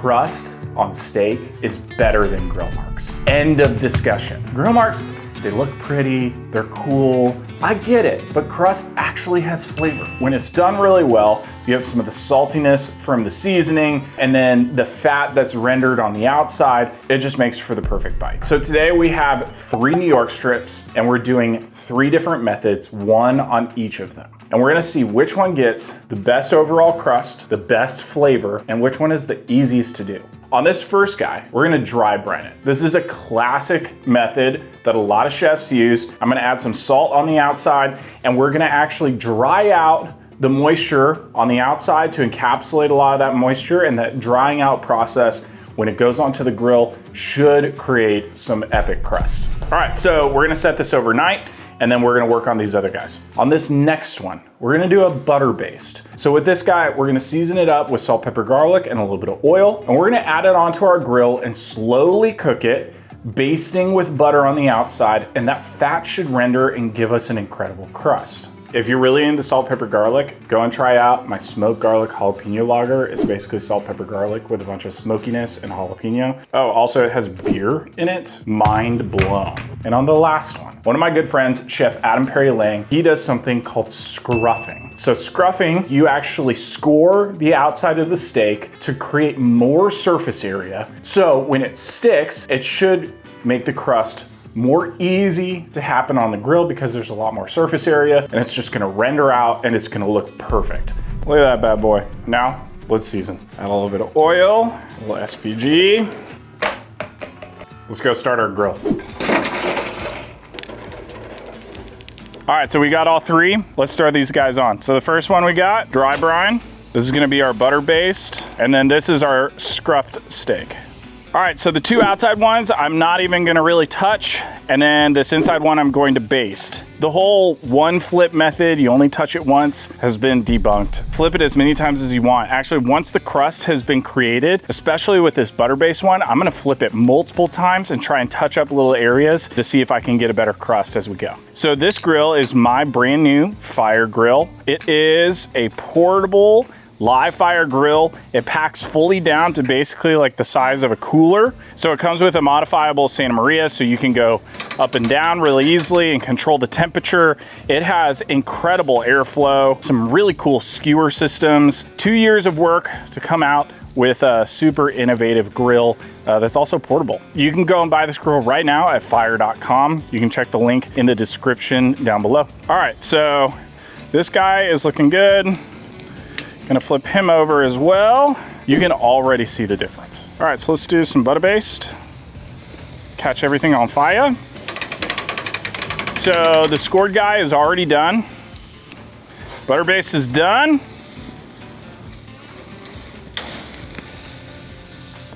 crust on steak is better than grill marks. End of discussion. Grill marks, they look pretty, they're cool. I get it, but crust actually has flavor. When it's done really well, you have some of the saltiness from the seasoning and then the fat that's rendered on the outside. It just makes for the perfect bite. So today we have 3 New York strips and we're doing 3 different methods, one on each of them. And we're gonna see which one gets the best overall crust, the best flavor, and which one is the easiest to do. On this first guy, we're gonna dry brine it. This is a classic method that a lot of chefs use. I'm gonna add some salt on the outside and we're gonna actually dry out the moisture on the outside to encapsulate a lot of that moisture, and that drying out process when it goes onto the grill should create some epic crust. All right, so we're gonna set this overnight and then we're gonna work on these other guys. On this next one, we're gonna do a butter based. So with this guy, we're gonna season it up with salt, pepper, garlic, and a little bit of oil, and we're gonna add it onto our grill and slowly cook it, basting with butter on the outside, and that fat should render and give us an incredible crust. If you're really into salt, pepper, garlic, go and try out my smoked garlic jalapeno lager. It's basically salt, pepper, garlic with a bunch of smokiness and jalapeno. Oh, also it has beer in it. Mind blown. And on the last one of my good friends, Chef Adam Perry Lang, he does something called scruffing. So scruffing, you actually score the outside of the steak to create more surface area. So when it sticks, it should make the crust more easy to happen on the grill because there's a lot more surface area and it's just gonna render out and it's gonna look perfect. Look at that bad boy. Now, let's season. Add a little bit of oil, a little SPG. Let's go start our grill. All right, so we got all 3. Let's throw these guys on. So the first one we got, dry brine. This is gonna be our butter based, and then this is our scruffed steak. All right, so the 2 outside ones, I'm not even gonna really touch, and then this inside one I'm going to baste. The whole one flip method, you only touch it once, has been debunked. Flip it as many times as you want. Actually, once the crust has been created, especially with this butter-based one, I'm gonna flip it multiple times and try and touch up little areas to see if I can get a better crust as we go. So this grill is my brand new fire grill. It is a portable live fire grill. It packs fully down to basically like the size of a cooler. So it comes with a modifiable Santa Maria, so you can go up and down really easily and control the temperature. It has incredible airflow, some really cool skewer systems, 2 years of work to come out with a super innovative grill that's also portable. You can go and buy this grill right now at fire.com. You can check the link in the description down below. All right, so this guy is looking good. Gonna flip him over as well. You can already see the difference. All right, so let's do some butter based. Catch everything on fire. So the scored guy is already done. Butter based is done.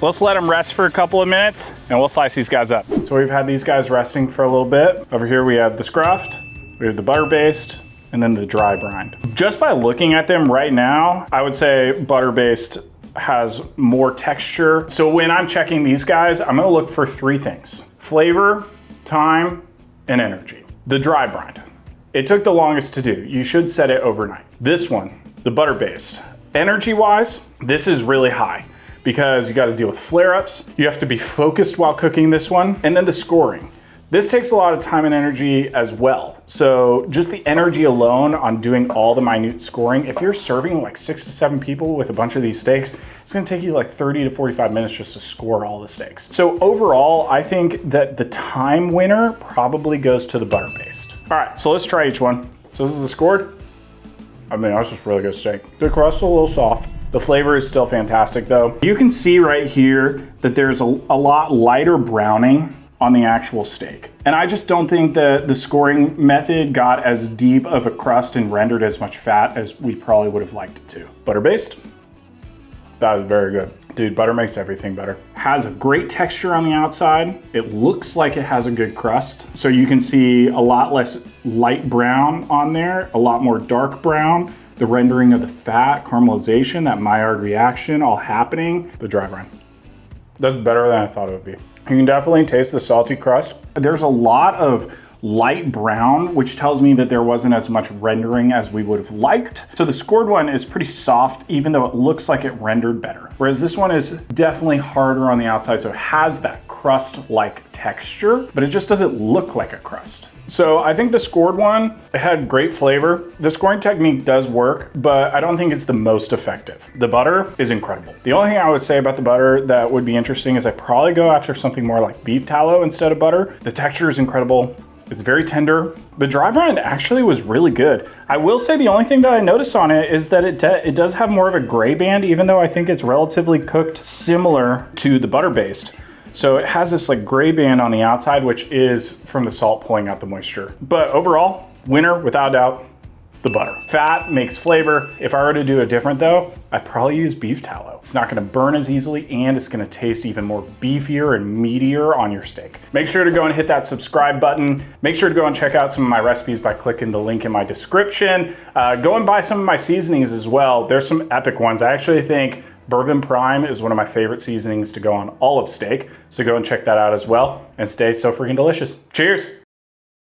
Let's let them rest for a couple of minutes and we'll slice these guys up. So we've had these guys resting for a little bit. Over here we have the scruffed, we have the butter based, and then the dry brined. Just by looking at them right now, I would say butter based has more texture. So when I'm checking these guys, I'm gonna look for 3 things: flavor, time, and energy. The dry brined, it took the longest to do. You should set it overnight. This one, the butter based, energy wise, this is really high because you gotta deal with flare-ups. You have to be focused while cooking this one. And then the scoring. This takes a lot of time and energy as well. So just the energy alone on doing all the minute scoring, if you're serving like 6 to 7 people with a bunch of these steaks, it's gonna take you like 30 to 45 minutes just to score all the steaks. So overall, I think that the time winner probably goes to the butter based. All right, so let's try each one. So this is the scored. I mean, that's just really good steak. The crust is a little soft. The flavor is still fantastic though. You can see right here that there's a lot lighter browning on the actual steak. And I just don't think that the scoring method got as deep of a crust and rendered as much fat as we probably would have liked it to. Butter based, that was very good. Dude, butter makes everything better. Has a great texture on the outside. It looks like it has a good crust. So you can see a lot less light brown on there, a lot more dark brown. The rendering of the fat, caramelization, that Maillard reaction all happening. The dry brine. That's better than I thought it would be. You can definitely taste the salty crust. There's a lot of light brown, which tells me that there wasn't as much rendering as we would have liked. So the scored one is pretty soft, even though it looks like it rendered better. Whereas this one is definitely harder on the outside, so it has that crust-like texture, but it just doesn't look like a crust. So I think the scored one, it had great flavor. The scoring technique does work, but I don't think it's the most effective. The butter is incredible. The only thing I would say about the butter that would be interesting is I'd probably go after something more like beef tallow instead of butter. The texture is incredible. It's very tender. The dry brine actually was really good. I will say the only thing that I noticed on it is that it does have more of a gray band, even though I think it's relatively cooked similar to the butter based. So it has this like gray band on the outside, which is from the salt pulling out the moisture. But overall, winner without a doubt, the butter. Fat makes flavor. If I were to do it different though, I'd probably use beef tallow. It's not gonna burn as easily and it's gonna taste even more beefier and meatier on your steak. Make sure to go and hit that subscribe button. Make sure to go and check out some of my recipes by clicking the link in my description. Go and buy some of my seasonings as well. There's some epic ones. I actually think Bourbon Prime is one of my favorite seasonings to go on all of steak. So go and check that out as well and stay so freaking delicious. Cheers.